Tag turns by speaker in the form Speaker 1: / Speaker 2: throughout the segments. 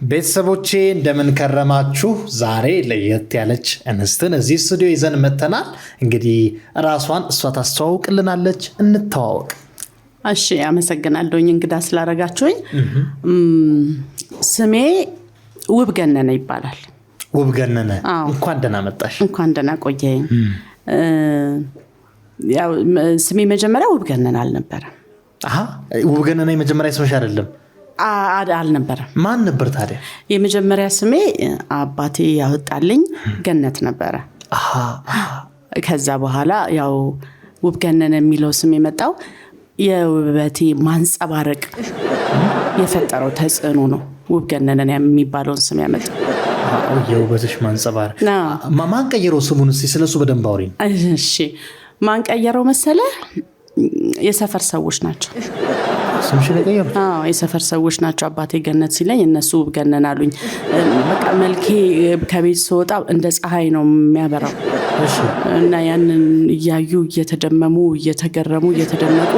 Speaker 1: ቤተሰቦቼ እንደምን ከረማችሁ? ዛሬ ለየት ያለች እንስትን እዚህ ስቱዲዮ ይዘን መተናል። እንግዲህ ራሷን እሷ ታስተዋውቅልናለች። እንተዋወቅ።
Speaker 2: እሺ፣ አመሰግናለሁኝ እንግዳ ስላረጋችሁኝ። ስሜ ውብገነነ ይባላል።
Speaker 1: ውብገነነ፣ እንኳን ደህና መጣሽ።
Speaker 2: እንኳን ደህና ቆየኝ። ያው ስሜ መጀመሪያ ውብገነነ አልነበረም።
Speaker 1: ውብገነነ የመጀመሪያ ስምሽ አይደለም?
Speaker 2: አልነበረም።
Speaker 1: ማን ነበር ታዲያ?
Speaker 2: የመጀመሪያ ስሜ አባቴ ያወጣልኝ ገነት ነበረ። ከዛ በኋላ ያው ውብገነነ የሚለው ስም የመጣው የውበቴ ማንጸባረቅ የፈጠረው ተጽዕኖ ነው። ውብገነነ የሚባለውን ስም ያመጣው
Speaker 1: የውበትሽ ማንጸባረቅ። ማን ቀየረው ስሙን? እስቲ ስለሱ በደንብ አውሪኝ።
Speaker 2: እሺ፣ ማን ቀየረው መሰለ? የሰፈር ሰዎች ናቸው።
Speaker 1: ስምሽ ለቀየሩት?
Speaker 2: የሰፈር ሰዎች ናቸው። አባቴ ገነት ሲለኝ እነሱ ውብገነነ አሉኝ። በቃ መልኬ ከቤት ስወጣ እንደ ፀሐይ ነው የሚያበራው። እና ያንን እያዩ እየተደመሙ እየተገረሙ እየተደነቁ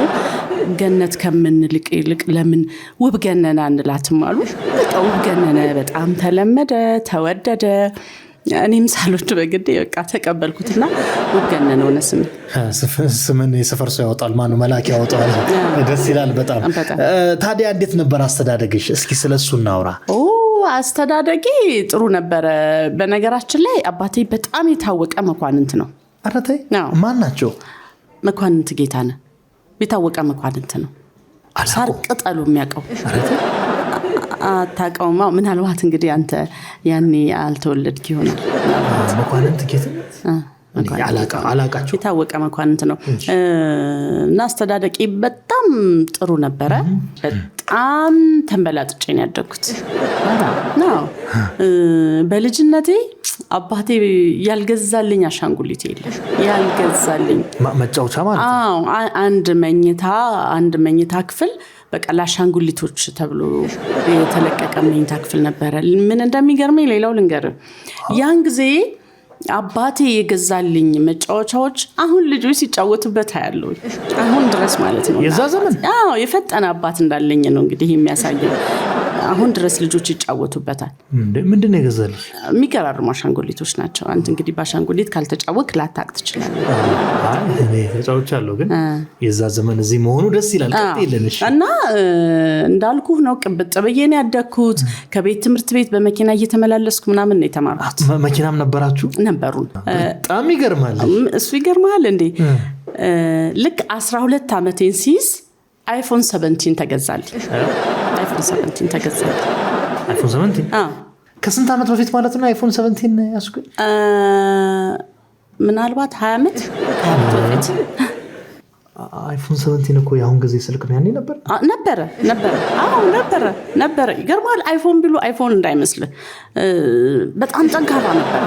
Speaker 2: ገነት ከምንልቅ ይልቅ ለምን ውብገነነ አንላትም አሉ። በቃ ውብገነነ በጣም ተለመደ፣ ተወደደ። እኔም ሳልወድ በግዴ በቃ ተቀበልኩትና ውብገነነ ሆነ ስሜ።
Speaker 1: ስምን የሰፈር ሰው ያወጣል፣ ማነው መላክ ያወጣል። ደስ ይላል በጣም። ታዲያ እንዴት ነበር አስተዳደግሽ? እስኪ ስለሱ እናውራ።
Speaker 2: አስተዳደጌ ጥሩ ነበረ። በነገራችን ላይ አባቴ በጣም የታወቀ መኳንንት ነው።
Speaker 1: ኧረ ተይ! ማን ናቸው?
Speaker 2: መኳንንት ጌታነህ የታወቀ መኳንንት ነው። ሳር ቅጠሉ የሚያውቀው አታውቀውም? ምናልባት እንግዲህ አንተ ያኔ አልተወለድክ ይሆናል።
Speaker 1: መኳንንት ጌታነህ አላውቃቸው።
Speaker 2: የታወቀ መኳንንት ነው። እና አስተዳደቂ በጣም ጥሩ ነበረ። በጣም ተንበላጥጬ ነው ያደግኩት። በልጅነቴ አባቴ ያልገዛልኝ አሻንጉሊት የለም። ያልገዛልኝ
Speaker 1: መጫወቻ ማለት
Speaker 2: ነው። አንድ መኝታ ክፍል በቃ ለአሻንጉሊቶች ተብሎ የተለቀቀ መኝታ ክፍል ነበረ። ምን እንደሚገርመኝ ሌላው ልንገር። ያን ጊዜ አባቴ የገዛልኝ መጫወቻዎች አሁን ልጆች ሲጫወቱበት ያለው አሁን ድረስ ማለት ነው።
Speaker 1: የዛ ዘመን
Speaker 2: የፈጠነ አባት እንዳለኝ ነው እንግዲህ የሚያሳየው። አሁን ድረስ ልጆች ይጫወቱበታል።
Speaker 1: ምንድነው የገዛልሽ?
Speaker 2: የሚገራርሙ አሻንጉሊቶች ናቸው። አንተ እንግዲህ በአሻንጉሊት ካልተጫወክ ላታቅ ትችላለህ።
Speaker 1: እኔ ተጫውቻለሁ፣ ግን የዛ ዘመን እዚህ መሆኑ ደስ ይላል። ቀጥይልሽ።
Speaker 2: እና እንዳልኩህ ነው ቅብጥ ብዬ ነው ያደግኩት። ከቤት ትምህርት ቤት በመኪና እየተመላለስኩ ምናምን ነው የተማርኩት።
Speaker 1: መኪናም ነበራችሁ?
Speaker 2: ነበሩን።
Speaker 1: በጣም ይገርማል።
Speaker 2: እሱ ይገርማል እንዴ! ልክ 12 ዓመቴን ሲይዝ አይፎን 17 ተገዛልኝ። አይፎን 17 ተገዛልኝ።
Speaker 1: አይፎን 17? ከስንት ዓመት በፊት ማለት ነው አይፎን 17 ያስኩኝ?
Speaker 2: ምናልባት 20 ዓመት በፊት።
Speaker 1: አይፎን 17 እኮ የአሁን ጊዜ ስልክ ነው። ያኔ ነበር ነበረ። ይገርማል። አይፎን ቢሉ አይፎን እንዳይመስል በጣም ጠንካራ ነበር።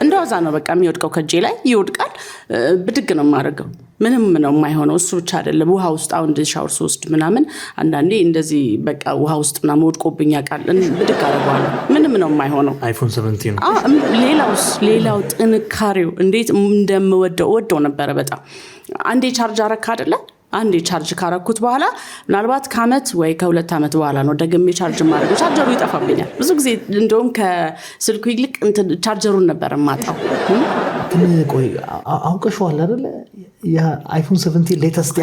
Speaker 1: እንደዋዛ ነው በቃ የሚወድቀው ከጄ ላይ ይወድቃል። ብድግ ነው የማደርገው። ምንም ነው የማይሆነው። እሱ ብቻ አይደለም፣ ውሃ ውስጥ አሁን ሻወር ስወስድ ምናምን አንዳንዴ እንደዚህ በቃ ውሃ ውስጥ ምናምን ወድቆብኝ ያውቃል። ብድግ አደርገዋለሁ። ምንም ነው የማይሆነው። አይፎን 17 ነው።
Speaker 2: ሌላው ጥንካሬው እንዴት ወደው ነበረ በጣም። አንዴ ቻርጅ አረካ አይደለ? አንዴ ቻርጅ ካረኩት በኋላ ምናልባት ከአመት ወይ ከ2 ዓመት በኋላ ነው ደግሜ ቻርጅ ማድረግ። ቻርጀሩ ይጠፋብኛል ብዙ ጊዜ። እንደውም ከስልኩ ይልቅ ቻርጀሩን ነበር ማጣው።
Speaker 1: ግን ቆይ አውቀሽዋል አይደለ? የአይፎን 17 ሌተስት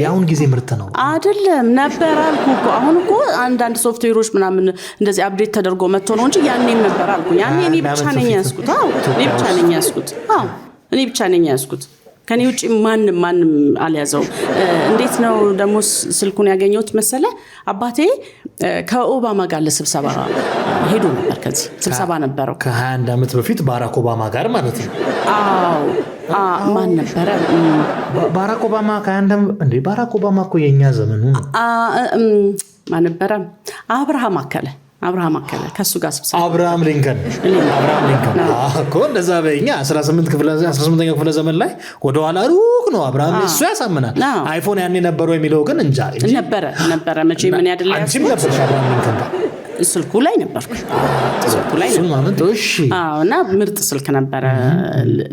Speaker 1: አሁን ጊዜ ምርት ነው
Speaker 2: አይደለም? ነበር አልኩ እኮ። አሁን እኮ አንዳንድ ሶፍትዌሮች ምናምን እንደዚህ አፕዴት ተደርጎ መጥቶ ነው እንጂ ያኔም ነበር አልኩ። ያኔ እኔ ብቻ ነኝ ያስኩት። እኔ ብቻ ነኝ ያስኩት። ከኔ ውጪ ማንም አልያዘው። እንዴት ነው ደግሞ ስልኩን ያገኘሁት መሰለ? አባቴ ከኦባማ ጋር ለስብሰባ ሄዶ ነበር። ከዚህ ስብሰባ ነበረው
Speaker 1: ከ21 ዓመት በፊት ባራክ ኦባማ ጋር ማለት ነው።
Speaker 2: ማን ነበረ?
Speaker 1: ባራክ ኦባማ ከ21 እንዴ? ባራክ ኦባማ እኮ የኛ ዘመኑ ነው።
Speaker 2: ማን ነበረ? አብርሃም አከለ ከሱ ጋር ስብሰባ።
Speaker 1: አብርሃም ሊንከን እኮ እንደዛ በእኛ 18ኛው ክፍለ ዘመን ላይ ወደ ኋላ ሩቅ ነው አብርሃም። እሱ ያሳምናል። አይፎን ያኔ ነበረው የሚለው ግን እንጃ
Speaker 2: ነበረ መቼ ምን ያደለ ያስኩት።
Speaker 1: አንቺም ነበርሽ አብርሃም ሊንከን ጋር?
Speaker 2: ስልኩ ላይ ነበርኩ። እና ምርጥ ስልክ ነበረ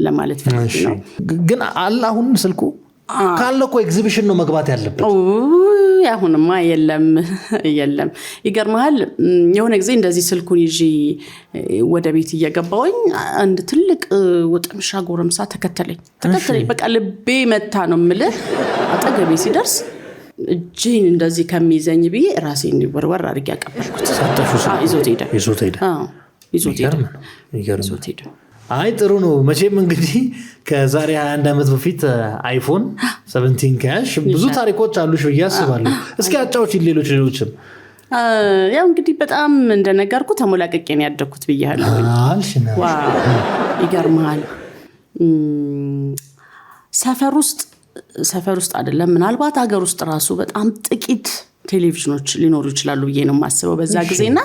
Speaker 2: ለማለት ፈልጌ ነው።
Speaker 1: ግን አሁን ስልኩ ካለ እኮ ኤግዚቢሽን ነው መግባት ያለበት።
Speaker 2: አሁንማ የለም። ይገርምሃል የሆነ ጊዜ እንደዚህ ስልኩን ይዤ ወደ ቤት እየገባሁኝ አንድ ትልቅ ወጥምሻ ጎረምሳ ተከተለኝ በቃ ልቤ መታ ነው የምልህ አጠገቤ ሲደርስ እጄን እንደዚህ ከሚይዘኝ ብዬ ራሴን ወርወር አድርጌ አቀበልኩት። ይዞት ሄደ።
Speaker 3: አይ ጥሩ ነው። መቼም እንግዲህ ከዛሬ 21 ዓመት በፊት አይፎን 17 ካሽ ብዙ ታሪኮች አሉሽ ብዬ አስባለሁ። እስኪ አጫውቺኝ ሌሎችም።
Speaker 2: ያው እንግዲህ በጣም እንደነገርኩ ተሞላቀቄን ያደኩት ብያለሁ። ዋው ይገርምሃል ሰፈር ውስጥ አይደለም ምናልባት ሀገር ውስጥ ራሱ በጣም ጥቂት ቴሌቪዥኖች ሊኖሩ ይችላሉ ብዬ ነው የማስበው በዛ ጊዜና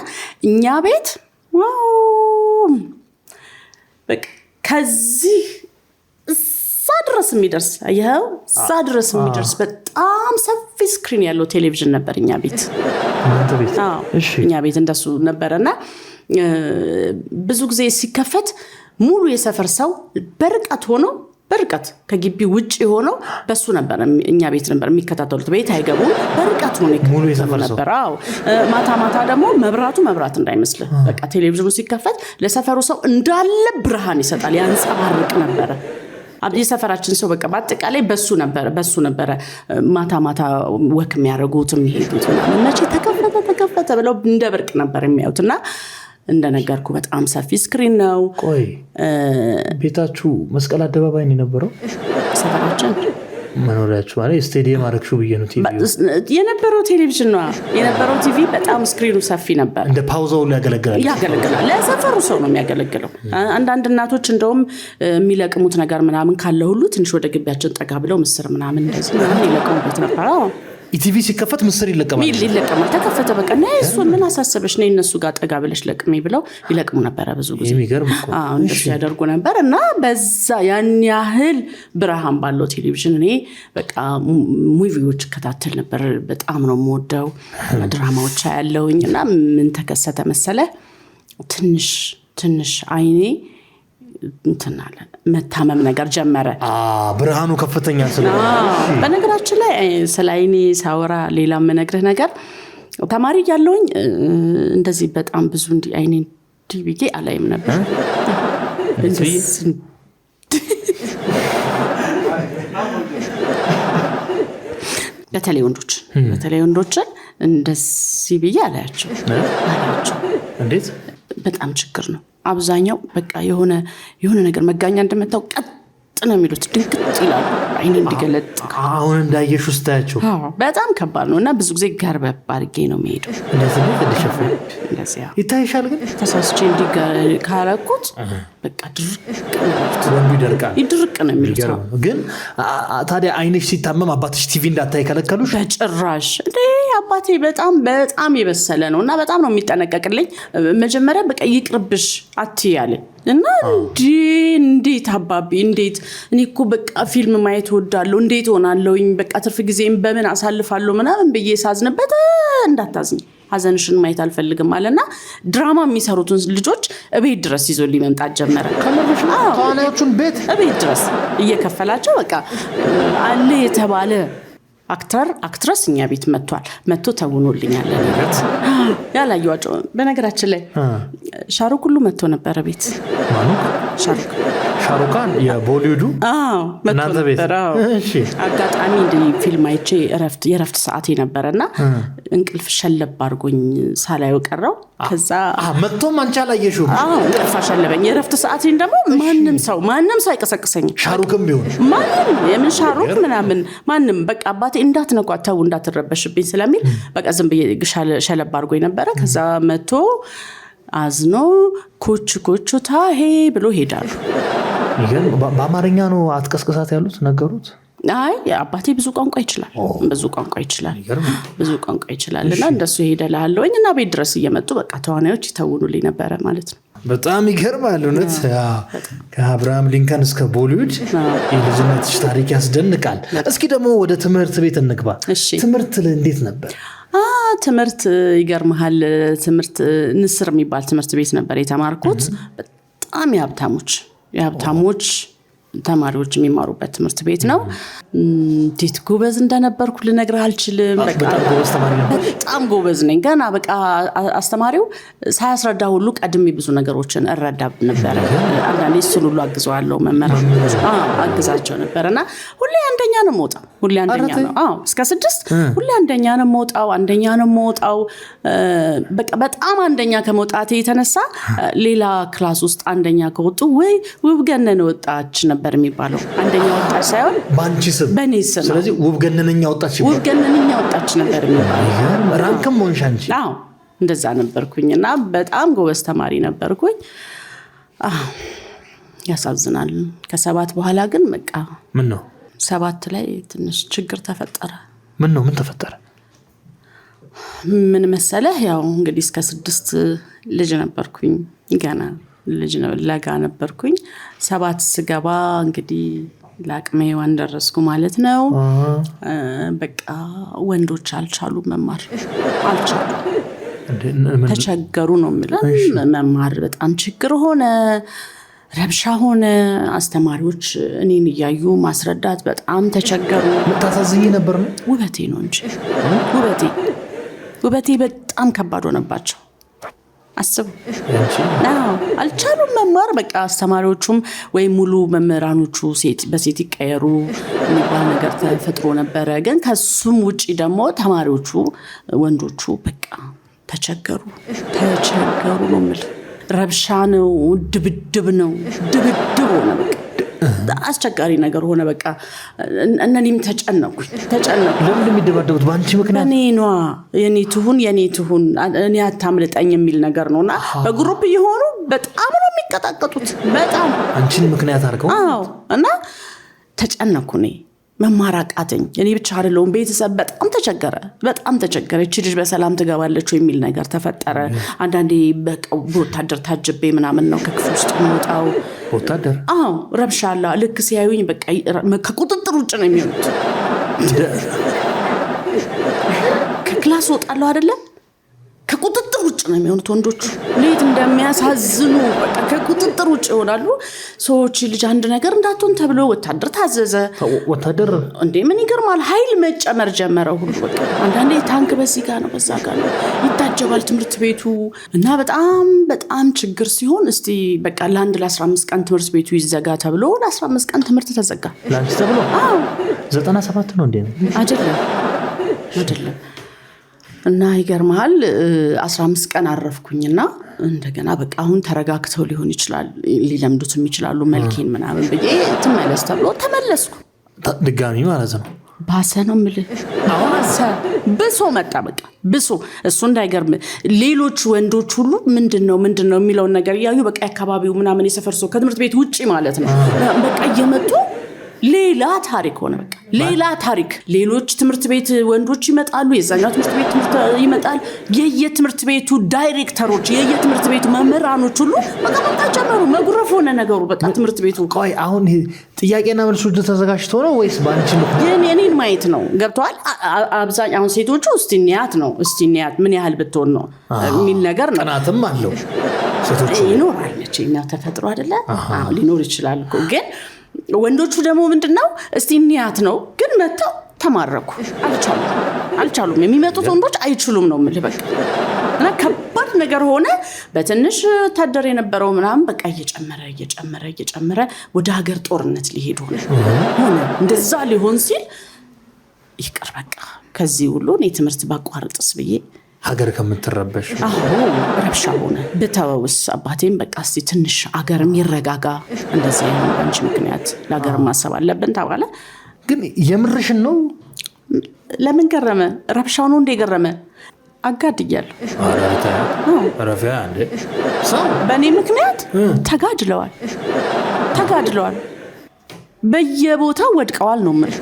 Speaker 2: እኛ ቤት በቃ ከዚህ እዛ ድረስ የሚደርስ በጣም ሰፊ ስክሪን ያለው ቴሌቪዥን ነበር እኛ ቤት። እኛ ቤት እንደሱ ነበርና ብዙ ጊዜ ሲከፈት ሙሉ የሰፈር ሰው በርቀት ከግቢ ውጪ ሆነው በሱ ነበር እኛ ቤት ነበር የሚከታተሉት። ቤት አይገቡም በርቀት ሆነ
Speaker 3: ሙሉ የሰፈር ሰው።
Speaker 2: ማታ ደግሞ መብራት እንዳይመስል በቃ ቴሌቪዥኑ ሲከፈት ለሰፈሩ ሰው እንዳለ ብርሃን ይሰጣል ያንጸባርቅ ነበር። የሰፈራችን ሰው በቃ በአጠቃላይ በሱ ነበር ማታ ወክ የሚያደርጉት የሚሄዱት መቼ ተከፈተ ብለው እንደ ብርቅ ነበር የሚያዩትና እንደነገርኩ በጣም ሰፊ ስክሪን ነው።
Speaker 3: ቆይ ቤታችሁ መስቀል አደባባይ ነው የነበረው?
Speaker 2: ሰፈራችን
Speaker 3: መኖሪያችሁ ማለት ስቴዲየም አረክሹ ብዬ ነው ቲቪ
Speaker 2: የነበረው ቴሌቪዥን ነው የነበረው ቲቪ በጣም ስክሪኑ ሰፊ ነበር።
Speaker 3: እንደ ፓውዛው
Speaker 2: ያገለግላል ለሰፈሩ ሰው ነው የሚያገለግለው። አንዳንድ እናቶች እንደውም የሚለቅሙት ነገር ምናምን ካለ ሁሉ ትንሽ ወደ ግቢያችን ጠጋ ብለው ምስር ምናምን እንደዚህ ምናምን ይለቅሙበት ነበር።
Speaker 3: ኢቲቪ ሲከፈት ምስር ይለቀማል
Speaker 2: ተከፈተ በቃ ነይ እሱን ምን አሳሰበሽ ነይ እነሱ ጋር ጠጋ ብለሽ ለቅሚ ብለው ይለቅሙ ነበር ብዙ ጊዜ።
Speaker 3: የሚገርም እኮ
Speaker 2: እንደሱ ያደርጉ ነበር እና በዛ ያን ያህል ብርሃን ባለው ቴሌቪዥን እኔ በቃ ሙቪዎች ከታተል ነበር። በጣም ነው የምወደው ድራማዎች ያለውኝ እና ምን ተከሰተ መሰለ ትንሽ አይኔ እንትናለ መታመም ነገር ጀመረ።
Speaker 3: ብርሃኑ ከፍተኛ ስለሆነ
Speaker 2: በነገራችን ላይ ስለ አይኔ ሳወራ ሌላ የምነግርህ ነገር ተማሪ ያለውኝ እንደዚህ በጣም ብዙ እንዲህ አይኔን ዲቪጌ አላይም ነበር። በተለይ ወንዶችን እንደዚህ ብዬ አላያቸው። እንዴት በጣም ችግር ነው። አብዛኛው በቃ የሆነ ነገር መጋኛ እንደመታው ቀጥ ነው የሚሉት ድንግጥ ይላሉ አይኔ እንዲገለጥ።
Speaker 3: አሁን እንዳየሽ ውስጣቸው
Speaker 2: በጣም ከባድ ነው እና ብዙ ጊዜ ገርበብ አድርጌ ነው የሚሄደው።
Speaker 3: እንደዚህ ይታይሻል ግን
Speaker 2: ተሳስቼ ካረኩት በቃ ድርቅ ነው የሚሉት።
Speaker 3: ግን ታዲያ አይንሽ ሲታመም አባትሽ ቲቪ እንዳታይ ከለከሉሽ?
Speaker 2: በጭራሽ እንዴ አባቴ በጣም የበሰለ ነው እና በጣም ነው የሚጠነቀቅልኝ። መጀመሪያ በቃ ይቅርብሽ አትያለኝ እና እንዴት አባቢ እንዴት እኔ እኮ በቃ ፊልም ማየት ወዳለሁ እንዴት ሆናለሁኝ በቃ ትርፍ ጊዜም በምን አሳልፋለሁ ምናምን ብዬ ሳዝንበት እንዳታዝኝ ሀዘንሽን ማየት አልፈልግም አለና ድራማ የሚሰሩትን ልጆች እቤት ድረስ ይዞልኝ መምጣት ጀመረ።
Speaker 3: ተዋናዮቹን
Speaker 2: እቤት ድረስ እየከፈላቸው በቃ አለ የተባለ አክትረስ እኛ ቤት መጥቶ ተውኖልኛል። ለኔት ያላየዋቸው በነገራችን ላይ ሻሩክ ሁሉ መጥቶ ነበር ቤት።
Speaker 3: ሻሩካን የቦሊውዱ
Speaker 2: እናንተ ቤት? እሺ አጋጣሚ እንዲህ ፊልም አይቼ የረፍት ሰዓቴ ነበርና እንቅልፍ ሸለብ አድርጎኝ ሳላየው ቀረው። ከዛ
Speaker 3: መጥቶም አንቺ አላየሽው?
Speaker 2: እንቅልፍ ሸለበኝ። የረፍት ሰዓቴን ደግሞ ማንም ሰው አይቀሰቅሰኝም።
Speaker 3: ሻሩክም ቢሆን
Speaker 2: የምን ሻሩክ ምናምን ማንም በቃ አባቴ እንዳትነኳት ተው እንዳትረበሽብኝ ስለሚል በቃ ዝም ብዬ ሸለብ አድርጎኝ ነበረ። ከዛ መጥቶ አዝኖ ኮቹ ታሄ ብሎ ሄዳሉ።
Speaker 3: በአማርኛ ነው አትቀስቅሳት ያሉት ነገሩት?
Speaker 2: አይ አባቴ ብዙ ቋንቋ ይችላል እና እንደሱ ሄደላለሁኝ እና ቤት ድረስ እየመጡ በቃ ተዋናዮች ይተውኑልኝ ነበረ ማለት ነው።
Speaker 3: በጣም ይገርማል እውነት። ከአብርሃም ሊንከን እስከ ቦሊውድ የልጅነትሽ ታሪክ ያስደንቃል። እስኪ ደግሞ ወደ ትምህርት ቤት እንግባ። ትምህርት እንዴት ነበር?
Speaker 2: ትምህርት ይገርምሃል። ትምህርት ንስር የሚባል ትምህርት ቤት ነበር የተማርኩት። በጣም የሀብታሞች ተማሪዎች የሚማሩበት ትምህርት ቤት ነው። እንዴት ጎበዝ እንደነበርኩ ልነግርህ አልችልም። በጣም ጎበዝ ነኝ። ገና በቃ አስተማሪው ሳያስረዳ ሁሉ ቀድሜ ብዙ ነገሮችን እረዳ ነበር። አንዳንዴ እሱን ሁሉ አግዘዋለሁ። መምህራን አግዛቸው ነበርና ሁሌ አንደኛ ነው የምወጣው። ሁሌ አንደኛ ነው። እስከ 6 ሁሌ አንደኛ ነው የምወጣው። በቃ በጣም አንደኛ ከመውጣቴ የተነሳ ሌላ ክላስ ውስጥ አንደኛ ከወጡ ወይ ውብገነን ወጣች ነበር የሚባለው። አንደኛ ወጣች ሳይሆን
Speaker 3: ባንቺ ስም
Speaker 2: በኔ ስም።
Speaker 3: ስለዚህ ውብገነንኛ ወጣች ነበር
Speaker 2: የሚባለው።
Speaker 3: ራንክም ሆንሽ አንቺ?
Speaker 2: እንደዛ ነበርኩኝና በጣም ጎበዝ ተማሪ ነበርኩኝ። ያሳዝናል። ከ7 በኋላ ግን በቃ
Speaker 3: ምን ነው
Speaker 2: 7 ላይ ትንሽ ችግር ተፈጠረ።
Speaker 3: ምን ተፈጠረ?
Speaker 2: ምን መሰለህ፣ ያው እንግዲህ እስከ 6 ልጅ ነበርኩኝ። ገና ልጅ ነው፣ ለጋ ነበርኩኝ። 7 ስገባ እንግዲህ ለአቅሜ ደረስኩ ማለት ነው። በቃ ወንዶች አልቻሉም፣ መማር አልቻሉም። ተቸገሩ ነው የምልህ። መማር በጣም ችግር ሆነ፣ ረብሻ ሆነ። አስተማሪዎች እኔን እያዩ ማስረዳት በጣም ተቸገሩ።
Speaker 3: ታሳዝኝ ነበር ነው?
Speaker 2: ውበቴ ነው እንጂ ውበቴ በጣም ከባድ ሆነባቸው። አስቡ። አልቻሉም መማር። በቃ አስተማሪዎቹም ወይ ሙሉ መምህራኖቹ በሴት ይቀየሩ የሚባል ነገር ተፈጥሮ ነበረ። ግን ከሱም ውጪ ደግሞ ተማሪዎቹ ወንዶቹ በቃ ተቸገሩ ነው የምልህ። ረብሻ ነው፣ ድብድብ ሆነ። በቃ አስቸጋሪ ነገር ሆነ። በቃ እነኔም ተጨነቁ።
Speaker 3: ለምን የሚደባደቡት? በአንቺ ምክንያት?
Speaker 2: የኔ ትሁን እኔ አታምልጠኝ የሚል ነገር ነውና በግሩፕ እየሆኑ በጣም ነው የሚቀጣቀጡት። በጣም
Speaker 3: አንቺን ምክንያት አድርገው።
Speaker 2: እና ተጨነኩ። እኔ መማር አቃተኝ። እኔ ብቻ አይደለሁም፣ ቤተሰብ በጣም ተቸገረ። እቺ ልጅ በሰላም ትገባለች የሚል ነገር ተፈጠረ። አንዳንዴ በቃ በወታደር ታጅቤ ምናምን ነው ከክፍል ውስጥ የምወጣው።
Speaker 3: ወታደር?
Speaker 2: ረብሻ አለ። ልክ ሲያዩኝ በቃ ከቁጥጥር ውጭ ነው የሚሆኑት። ከክላስ ወጣለሁ አይደለ? ከቁጥጥር ውጭ ነው የሚሆኑት ወንዶቹ። እንዴት እንደሚያሳዝኑ! በቃ ከቁጥጥር ውጭ ይሆናሉ። ሰዎች ልጅ አንድ ነገር እንዳትሆን ተብሎ ወታደር ታዘዘ።
Speaker 3: ወታደር
Speaker 2: እንዴ ምን ይገርማል! ኃይል መጨመር ጀመረ ሁሉ። በቃ አንዳንዴ ታንክ በዚህ ጋር ነው በዛ ጋር ነው ይታጀባል ትምህርት ቤቱ። እና በጣም ችግር ሲሆን እስቲ በቃ ለ15 ቀን ትምህርት ቤቱ ይዘጋ ተብሎ ለ15 ቀን ትምህርት ተዘጋ።
Speaker 3: ላንቺ ተብሎ? 97 ነው እንዴ? አይደለም። እና ይገርማል 15 ቀን አረፍኩኝና እንደገና በቃ አሁን ተረጋግተው ሊሆን ይችላል ሊለምዱትም ይችላሉ መልኬን ምናምን ብዬ ትመለስ ተብሎ ተመለስኩ። ድጋሚ ማለት ነው?
Speaker 2: ባሰ ነው የምልህ። ብሶ መጣ። በቃ ብሶ። እሱ እንዳይገርም ሌሎች ወንዶች ሁሉ ምንድነው የሚለውን ነገር እያዩ በቃ አካባቢው ምናምን የሰፈር ሰው ከትምህርት ቤት ውጪ ማለት ነው በቃ እየመጡ ሌላ ታሪክ ሆነ። በቃ ሌላ ታሪክ። ሌሎች ትምህርት ቤት ወንዶች ይመጣሉ፣ የዛኛው ትምህርት ቤት ይመጣል። የየትምህርት ቤቱ ዳይሬክተሮች፣ የየትምህርት ቤቱ መምህራኖች ሁሉ በቃ መጣ ጀመሩ። መጉረፍ ሆነ ነገሩ። በቃ ትምህርት ቤቱ
Speaker 3: ቆይ አሁን ጥያቄና መልሶች ተዘጋጅቶ ነው ወይስ ባንቺ ነው?
Speaker 2: የኔን ማየት ነው። ገብቷል? አብዛኛው ሴቶቹ እስቲ ንያት ምን ያህል ብትሆን ነው የሚል ነገር ነው።
Speaker 3: ቀናትም አለው ሴቶቹ
Speaker 2: ይኖራል። እኛ ተፈጥሮ አይደለ? ሊኖር ይችላል እኮ ግን ወንዶቹ ደግሞ ምንድነው እስቲ ንያት ነው። ግን መጣው ተማረኩ። አልቻሉም። የሚመጡት ወንዶች አይችሉም ነው የምልህ። በቃ እና ከባድ ነገር ሆነ። በትንሽ ወታደር የነበረው ምናምን በቃ እየጨመረ ወደ ሀገር ጦርነት ሊሄድ ሆነ። እንደዛ ሊሆን ሲል ይቅር በቃ ከዚህ ሁሉ እኔ ትምህርት ባቋርጥስ ብዬ
Speaker 3: ሀገር ከምትረበሽ
Speaker 2: ረብሻ ሆነ። ብተወውስ አባቴም በቃ እስቲ ትንሽ አገርም ይረጋጋ፣ እንደዚህ አይነት አንቺ ምክንያት ለሀገር ማሰብ አለብን ተባለ።
Speaker 3: ግን የምርሽን ነው?
Speaker 2: ለምን ገረመ? ረብሻው ነው እንደ ገረመ? አጋድያለሁ።
Speaker 3: ረፊያ እንደ
Speaker 2: ሰው በእኔ ምክንያት ተጋድለዋል። በየቦታው ወድቀዋል ነው የምልህ።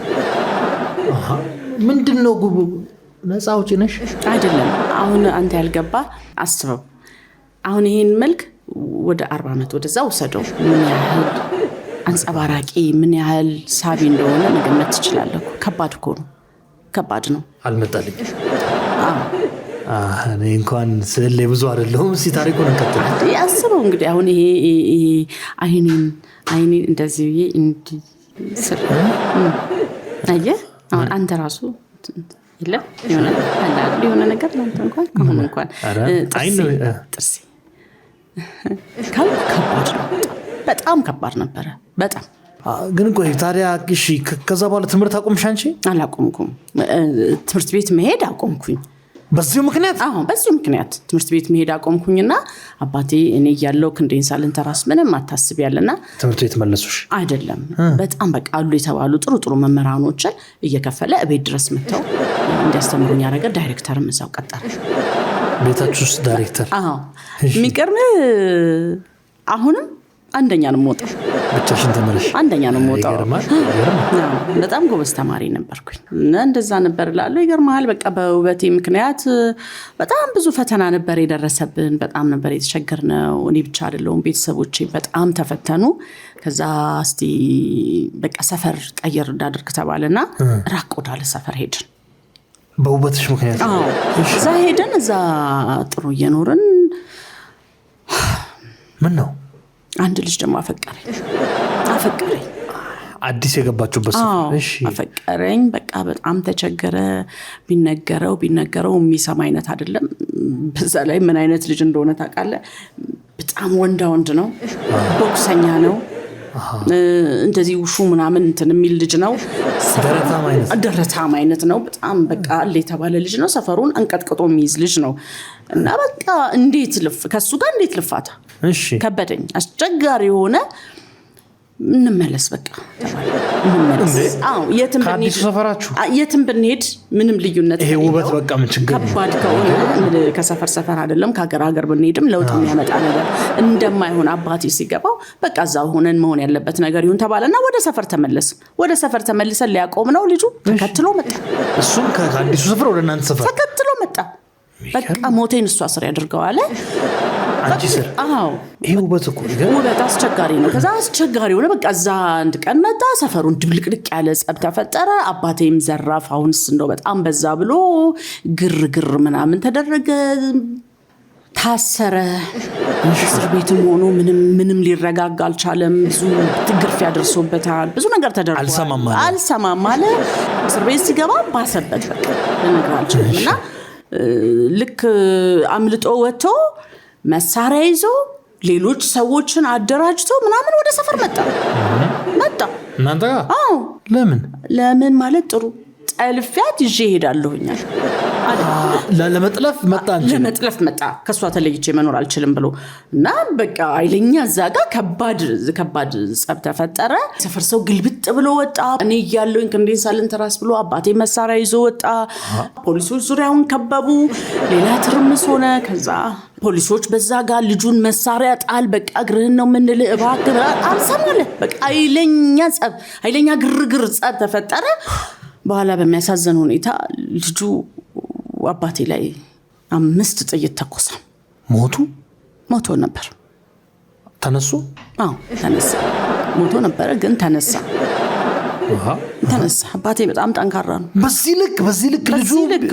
Speaker 3: ምንድነው ጉቡ? ነፃ አውጪ ነሽ
Speaker 2: አይደለም? አሁን አንተ ያልገባ አስበው። አሁን ይሄን መልክ ወደ 40 ዓመት ወደዛ ወሰደው። ምን ያህል አንጸባራቂ፣ ምን ያህል ሳቢ እንደሆነ መገመት ትችላለህ። ከባድ ነው።
Speaker 3: አልመጣልኝ።
Speaker 4: እኔ እንኳን ስለ ብዙ አይደለም እስቲ ታሪኩን እንቀጥል።
Speaker 3: ያስበው እንግዲህ አሁን ይሄ አይኔን እንደዚህ እንዲህ ስር አየህ አሁን አንተ ራሱ የለም የሆነ ነገር ነው እንኳን ጥርሴ ከባድ ነው። በጣም ከባድ ነበረ በጣም
Speaker 4: ግን ቆይ ታዲያ እሺ ከዛ በኋላ ትምህርት አቆምሽ አንቺ?
Speaker 3: አላቆምኩም። ትምህርት ቤት መሄድ አቆምኩኝ።
Speaker 4: በዚሁ ምክንያት?
Speaker 3: አዎ በዚሁ ምክንያት ትምህርት ቤት መሄድ አቆምኩኝና አባቴ እኔ ያለው ክንዴን ሳልንተራስ ምንም አታስብ ያለና
Speaker 4: ትምህርት ቤት መለሱሽ?
Speaker 3: አይደለም በጣም በቃ አሉ የተባሉ ጥሩ መምህራኖችን እየከፈለ እቤት ድረስ መጥተው እንዲያስተምሩኝ ያደረገ ዳይሬክተርም እዛው ቀጠረ።
Speaker 4: ቤታችሁ ውስጥ ዳይሬክተር?
Speaker 3: አዎ የሚገርም አሁንም አንደኛ ነው የምወጣው።
Speaker 4: ብቻሽን ተመለሽ?
Speaker 3: አንደኛ ነው የምወጣው። በጣም ጎበዝ ተማሪ ነበርኩኝ እና እንደዛ ነበር እላለሁ። ይገርማል በቃ በውበቴ ምክንያት በጣም ብዙ ፈተና ነበር የደረሰብን። በጣም ነበር የተቸገርነው። እኔ ብቻ አይደለሁም ቤተሰቦቼ በጣም ተፈተኑ። ከዛ እስቲ በቃ ሰፈር ቀየር እንዳደርግ ተባለና ራቅ ወዳለ ሰፈር ሄድን።
Speaker 4: በውበትሽ ምክንያት?
Speaker 3: አዎ እዛ ሄድን። እዛ ጥሩ እየኖርን
Speaker 4: ምን ነው
Speaker 3: አንድ ልጅ ደግሞ አፈቀረኝ።
Speaker 4: አዲስ የገባችሁበት ሰፈር?
Speaker 3: እሺ አፈቀረኝ። በቃ በጣም ተቸገረ። ቢነገረው የሚሰማ አይነት አይደለም። በዛ ላይ ምን አይነት ልጅ እንደሆነ ታውቃለህ? በጣም ወንድ ነው። ቦክሰኛ ነው። እንደዚህ ውሹ ምናምን እንትን የሚል ልጅ ነው። ደረታም አይነት ነው። በጣም በቃ አለ የተባለ ልጅ ነው። ሰፈሩን አንቀጥቅጦ የሚይዝ ልጅ ነው። እና በቃ ከሱ ጋር እንዴት ልፋታ?
Speaker 4: እሺ
Speaker 3: ከበደኝ። አስቸጋሪ የሆነ እንመለስ በቃ እንመለስ። አዎ የትም ብንሄድ ምንም ልዩነት
Speaker 4: ይሄ ውበት በቃ ምን ችግር
Speaker 3: ከባድ ከሆነ ከሰፈር አይደለም ከሀገር ብንሄድም ለውጥ የሚያመጣ ነገር እንደማይሆን አባቴ ሲገባው በቃ እዛው ሆነን መሆን ያለበት ነገር ይሁን ተባለና ወደ ሰፈር ተመልሰን ሊያቆም ነው ልጁ ተከትሎ መጣ።
Speaker 4: እሱም ከአዲሱ ሰፈር ወደ እናንተ ሰፈር
Speaker 3: ተከትሎ መጣ። በቃ ሞቴን እሷ ስር ያድርገዋል።
Speaker 4: አንቺ ስር?
Speaker 3: አዎ
Speaker 4: ይሄ ውበት
Speaker 3: አስቸጋሪ ነው። ከዛ አስቸጋሪ ሆነ። በቃ እዛ አንድ ቀን መጣ። ሰፈሩን ድብልቅልቅ ያለ ጸብ ተፈጠረ። አባቴም ዘራፍ አሁንስ እንደው በጣም በዛ ብሎ ግርግር ምናምን ተደረገ። ታሰረ። እስር ቤትም ሆኖ ምንም ሊረጋጋ አልቻለም። ብዙ ግርፍ ያደርሶበታል። ብዙ ነገር ተደርጓል። አልሰማም አለ። እስር ቤት ሲገባ ባሰበት። በቃ ልነግርህ አልችልም። እና ልክ አምልጦ ወጥቶ መሳሪያ ይዞ ሌሎች ሰዎችን አደራጅቶ ምናምን ወደ ሰፈር መጣ።
Speaker 4: እናንተ ጋር?
Speaker 3: አዎ ለምን ማለት ጥሩ ጠልፊያት ይዤ ሄዳለሁኛል።
Speaker 4: ለመጥለፍ
Speaker 3: መጣ። ከሷ ተለይቼ መኖር አልችልም ብሎ እና በቃ አይለኛ እዛ ጋር ከባድ ጸብ ተፈጠረ። ሰፈር ሰው ግልብጥ ብሎ ወጣ። እኔ እያለሁኝ ክንዴን ሳልንተራስ ብሎ አባቴ መሳሪያ ይዞ ወጣ። ፖሊሶች ዙሪያውን ከበቡ። ሌላ ትርምስ ሆነ። ከዛ ፖሊሶች በዛ ጋር ልጁን መሳሪያ ጣል፣ በቃ እግርህን ነው የምንልህ እባክህ አልሰማለ። በቃ አይለኛ ግርግር ጸብ ተፈጠረ። በኋላ በሚያሳዝን ሁኔታ ልጁ አባቴ ላይ 5 ጥይት ተኮሰ። ሞቶ ነበር።
Speaker 4: ተነሱ?
Speaker 3: አዎ ተነሳ። ሞቶ ነበረ ግን ተነሳ። አባቴ በጣም ጠንካራ ነው።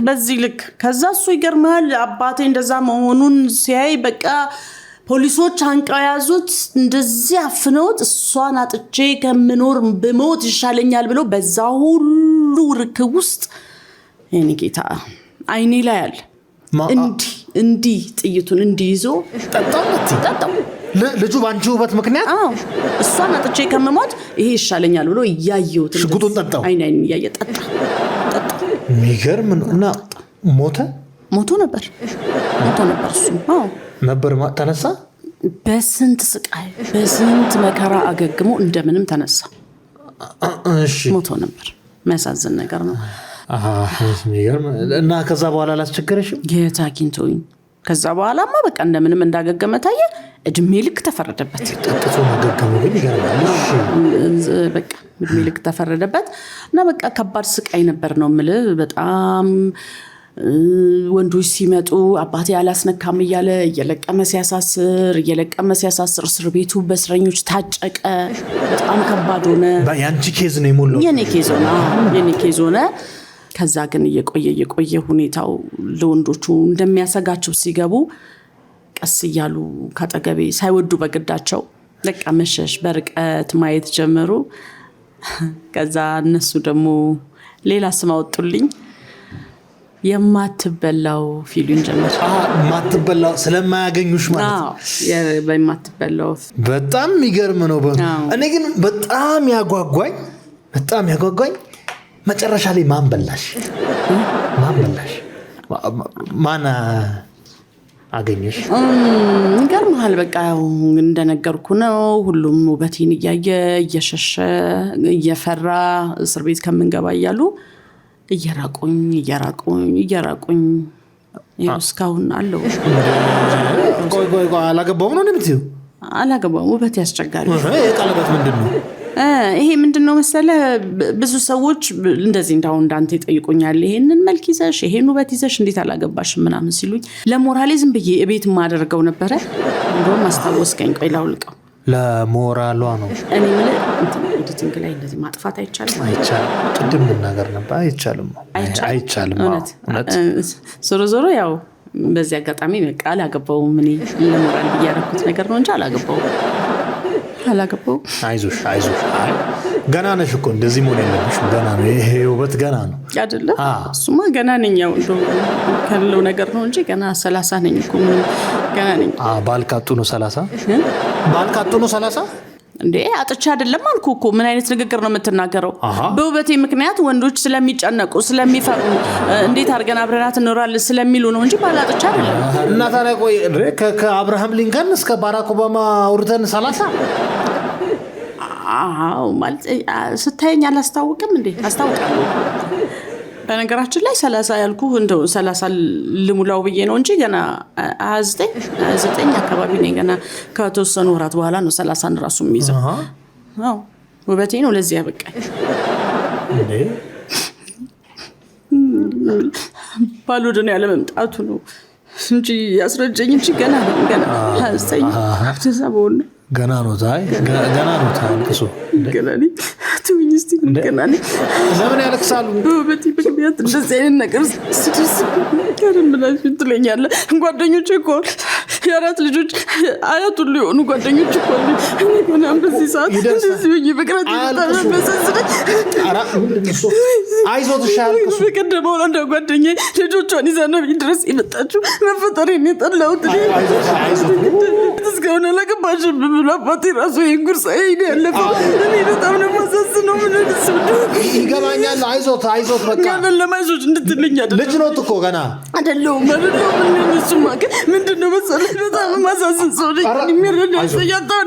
Speaker 3: በዚህ ልክ ከዛ እሱ ይገርማል። አባቴ እንደዛ መሆኑን ሲያይ በቃ ፖሊሶች አንቀው ያዙት። እንደዚህ አፍነውት እሷን አጥቼ ከምኖር ብሞት ይሻለኛል ብሎ በዛ ሁሉ ርክብ ውስጥ የኔ ጌታ አይኔ ላይ አለ እንዲህ ጥይቱን እንዲይዞ ጠጣው።
Speaker 4: ልጁ ባንቺ ውበት ምክንያት?
Speaker 3: አዎ እሷን አጥቼ ከምሞት ይሄ ይሻለኛል ብሎ እያየሁት
Speaker 4: ሽጉጡን ጠጣው።
Speaker 3: አይኔ እያየ ጠጣ።
Speaker 4: የሚገርም ነው። እና ሞቶ
Speaker 3: ነበር እሱ። አዎ
Speaker 4: ነበር። ተነሳ።
Speaker 3: በስንት ስቃይ በስንት መከራ አገግሞ እንደምንም ተነሳ።
Speaker 4: እሺ
Speaker 3: ሞቶ ነበር። የሚያሳዝን ነገር ነው።
Speaker 4: እና ከዛ በኋላ አላስቸገረሽም?
Speaker 3: ጌታ አግኝቶኝ ከዛ በኋላማ በቃ እንደምንም እንዳገገመ ታየ። እድሜ ልክ ተፈረደበት።
Speaker 4: ጠጥቶ ማገገሙ ግን ይገርማል።
Speaker 3: በቃ እድሜ ልክ ተፈረደበት እና በቃ ከባድ ስቃይ ነበር ነው የምልህ። በጣም ወንዶች ሲመጡ አባቴ አላስነካም እያለ እየለቀመ ሲያሳስር እስር ቤቱ በእስረኞች ታጨቀ። በጣም ከባድ ሆነ።
Speaker 4: ያንቺ ኬዝ ነው የሞላው?
Speaker 3: የኔ ኬዝ ሆነ።
Speaker 2: ከዛ ግን እየቆየ ሁኔታው ለወንዶቹ እንደሚያሰጋቸው ሲገቡ ቀስ እያሉ ካጠገቤ ሳይወዱ በግዳቸው በቃ መሸሽ በርቀት ማየት ጀመሩ። ከዛ እነሱ ደግሞ ሌላ ስም አወጡልኝ። የማትበላው ፊሉን ጀመር።
Speaker 4: የማትበላው ስለማያገኙሽ ማለት ነው።
Speaker 2: በማትበላው
Speaker 4: በጣም የሚገርም ነው። እኔ ግን በጣም ያጓጓኝ መጨረሻ ላይ ማን በላሽ? ማን አገኘሽ?
Speaker 2: ይገርምሃል። በቃ እንደነገርኩ ነው። ሁሉም ውበቴን እያየ እየሸሸ እየፈራ እስር ቤት ከምንገባ እያሉ እየራቁኝ እስካሁን አለው።
Speaker 4: ቆይ አላገባውም ነው የምትይው?
Speaker 2: አላገባውም። ውበት ያስቸጋሪ።
Speaker 4: ቀለበት ምንድን ነው?
Speaker 2: ይሄ ምንድነው መሰለ ብዙ ሰዎች እንደዚህ እንዳው እንዳንተ ይጠይቁኛል። ይሄንን መልክ ይዘሽ ይሄን ውበት ይዘሽ እንዴት አላገባሽም ምናምን ሲሉኝ ለሞራሊዝም ብዬ እቤት ማደርገው ነበረ። እንደውም አስታወስከኝ። ቆይ ላውልቀው።
Speaker 4: ለሞራሏ ነው።
Speaker 2: እኔ ምን ኤዲቲንግ ላይ እንደዚህ ማጥፋት አይቻልም።
Speaker 4: ቅድም ነገር ነበር። አይቻልም።
Speaker 2: ዞሮ ያው በዚህ አጋጣሚ በቃ አላገባውም። እኔ ለሞራል ብዬ ያደረኩት ነገር ነው እንጂ አላገባውም።
Speaker 4: አይዞሽ ገና ነሽ እኮ እንደዚህ መሆን የለብሽም። ገና ነው ይሄ ውበት ገና ነው
Speaker 2: አይደለ? እሱማ ገና ነኝ። ያው እንደው ካለው ነገር ነው እንጂ ገና 30 ነኝ እኮ ገና ነኝ።
Speaker 4: ባልካጡ ነው 30
Speaker 2: እንዴ አጥቻ አይደለም አልኩ እኮ። ምን አይነት ንግግር ነው የምትናገረው? በውበቴ ምክንያት ወንዶች ስለሚጨነቁ ስለሚፈሩ እንዴት አድርገን አብረናት እንኖራለን ስለሚሉ ነው እንጂ ባላጥቻ አይደለም።
Speaker 4: እና ታዲያ ቆይ ከአብርሃም ሊንከን እስከ ባራክ ኦባማ አውርተን 30?
Speaker 2: ማለት ስታየኝ አላስታውቅም እንዴ? አስታውቃለሁ። በነገራችን ላይ 30 ያልኩ እንደው 30 ልሙላው ብዬ ነው እንጂ ገና 29 አካባቢ ነኝ። ገና ከተወሰኑ ወራት በኋላ ነው 30 ራሱ የሚይዘው። ውበቴ ነው ለዚህ ያበቃኝ። ባልወደን ያለ መምጣቱ ነው እንጂ ያስረጀኝ እንጂ ገና 29
Speaker 4: ገና ነው ታልቅሶ
Speaker 2: ትውኝ እስቲ ገና ነኝ።
Speaker 4: ለምን ያለቅሳሉ?
Speaker 2: በውበቴ ምክንያት እንደዚህ አይነት ነገር ስድስት ከረምላሽ ትለኛለህ። ጓደኞቼ እኮ የአራት ልጆች አያት ሁሉ የሆኑ ጓደኞች እኮ እኔ ገና በዚህ ሰዓት እንደዚህ ሆኜ በቅረት ይታመሰስለኝ።
Speaker 4: አይዞትሽ አያልቅሱ።
Speaker 2: በቀደመው አንዷ ጓደኛዬ ልጆቿን ይዛ ነው ድረስ የመጣችው። መፈጠሬን የጠላሁት እስካሁን አላገባሽም ብሎ አባቴ ራሱ ይሄን ጉርሳ ይሄን ያለፈው እኔ በጣም ነው የማሳዝነው። ምን
Speaker 4: ይገባኛል። አይዞት በቃ
Speaker 2: ለማይዞች እንድትልኝ አይደለም።
Speaker 4: ልጅ ነው እኮ ገና
Speaker 2: አይደለም። እሱማ ግን ምንድነው መሰለህ በጣም ማሳዝን ሰው ልጅ የሚረዳ ሰው ያጣው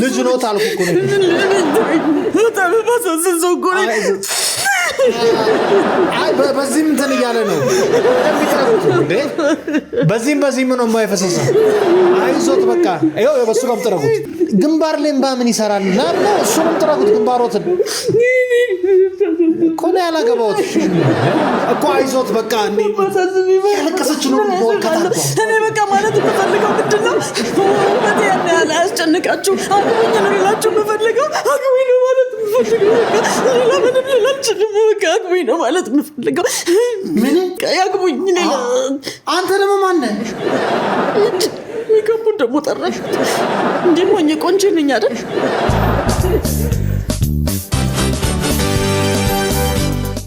Speaker 4: ልጅ ነው ታልኩ እኮ ነው።
Speaker 2: በጣም ማሳዝን ሰው እኮ ነው።
Speaker 4: በዚህም እንትን እያለ ነው እንዴ? በዚህም ነው የማይፈሰሳ። አይዞት በቃ ይኸው በሱ ጋር ጥረጉት። ግንባር ላይ ምን ይሰራል? ናና እሱንም ጥረጉት። ግንባሮትን እኮ ነው ያላገባሁት እኮ። አይዞት በቃ ያለቀሰች ነው
Speaker 2: እኔ በቃ ማለት የምፈልገው ምንድን ነው? ውበቴ ያን ያህል አያስጨንቃችሁ። አግቡኝ ነው ሌላችሁ የምፈልገው። አግቡኝ ነው ማለት የምፈልገው። ሌላ ምንም ልል አልችልም። በቃ አግቡኝ ነው ማለት የምፈልገው።
Speaker 4: ምን
Speaker 2: ያግቡኝ። ሌላ
Speaker 4: አንተ ደግሞ ማነህ?
Speaker 2: ሚገቡን ደግሞ ጠራሽ እንዴ? ሞኝ ቆንጆ ነኝ አይደል?